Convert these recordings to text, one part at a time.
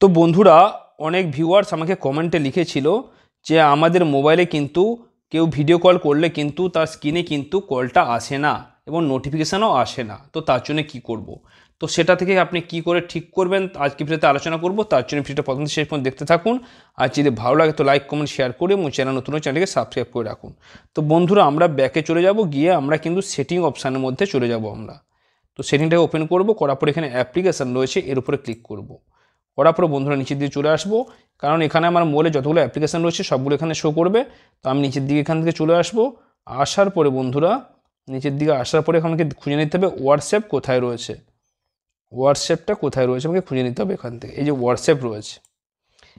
তো বন্ধুরা, অনেক ভিউয়ার্স আমাকে কমেন্টে লিখেছিল যে আমাদের মোবাইলে কিন্তু কেউ ভিডিও কল করলে কিন্তু তার স্ক্রিনে কিন্তু কলটা আসে না এবং নোটিফিকেশানও আসে না। তো তার জন্য কী করব? তো সেটা থেকে আপনি কি করে ঠিক করবেন আজকে ভিডিওতে আলোচনা করব। তার জন্য ভিডিওটা প্রথম থেকে শেষ পর্যন্ত দেখতে থাকুন। আর যদি ভালো লাগে তো লাইক কমেন্ট শেয়ার করে এবং চ্যানেল নতুন চ্যানেলকে সাবস্ক্রাইব করে রাখুন। তো বন্ধুরা, আমরা ব্যাকে চলে যাব, গিয়ে আমরা কিন্তু সেটিং অপশানের মধ্যে চলে যাব আমরা। তো সেটিংটাকে ওপেন করব, করার পর এখানে অ্যাপ্লিকেশান রয়েছে এর উপরে ক্লিক করব। করার পর বন্ধুরা নিচের দিকে চলে আসবো, কারণ এখানে আমার মোবাইলে যতগুলো অ্যাপ্লিকেশান রয়েছে সবগুলো এখানে শো করবে। তো আমি নিচের দিকে এখান থেকে চলে আসবো। আসার পরে বন্ধুরা, নিচের দিকে আসার পরে আমাকে খুঁজে নিতে হবে হোয়াটসঅ্যাপ কোথায় রয়েছে। হোয়াটসঅ্যাপটা কোথায় রয়েছে আমাকে খুঁজে নিতে হবে এখান থেকে। এই যে হোয়াটসঅ্যাপ রয়েছে,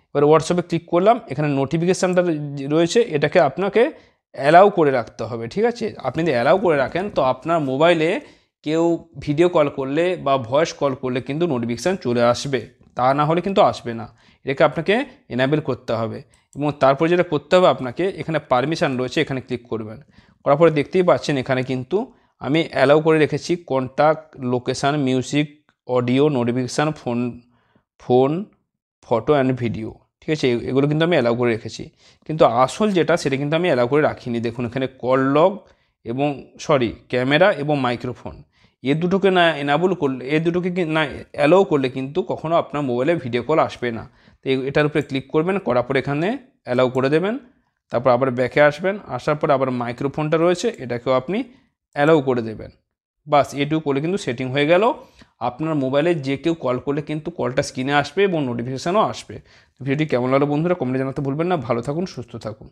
এবার হোয়াটসঅ্যাপে ক্লিক করলাম। এখানে নোটিফিকেশানটা রয়েছে, এটাকে আপনাকে অ্যালাউ করে রাখতে হবে। ঠিক আছে, আপনি যদি অ্যালাউ করে রাখেন তো আপনার মোবাইলে কেউ ভিডিও কল করলে বা ভয়েস কল করলে কিন্তু নোটিফিকেশান চলে আসবে, তা না হলে কিন্তু আসবে না। এটাকে আপনাকে এনাবেল করতে হবে এবং তারপর যেটা করতে হবে আপনাকে, এখানে পারমিশন রয়েছে, এখানে ক্লিক করবেন। করার পরে দেখতেই পাচ্ছেন এখানে কিন্তু আমি অ্যালাউ করে রেখেছি contact, location, music, audio, notification, phone, photo and video. ঠিক আছে, এগুলো কিন্তু আমি অ্যালাউ করে রেখেছি, কিন্তু আসল যেটা সেটা কিন্তু আমি অ্যালাউ করে রাখিনি। দেখুন এখানে কল লগ এবং ক্যামেরা এবং মাইক্রোফোন, এ দুটোকে না এনাবল করলে, এ দুটোকে না অ্যালাউ করলে কিন্তু কখনও আপনার মোবাইলে ভিডিও কল আসবে না। তো এটার উপরে ক্লিক করবেন, করার পর এখানে অ্যালাউ করে দেবেন। তারপর আবার ব্যাকে আসবেন, আসার পর আবার মাইক্রোফোনটা রয়েছে এটাকেও আপনি অ্যালাউ করে দেবেন। বাস এটুকু করলে কিন্তু সেটিং হয়ে গেল। আপনার মোবাইলে যে কেউ কল করলে কিন্তু কলটা স্ক্রিনে আসবে এবং নোটিফিকেশানও আসবে। ভিডিওটি কেমন লাগলো বন্ধুরা কমেন্টে জানাতে ভুলবেন না। ভালো থাকুন, সুস্থ থাকুন।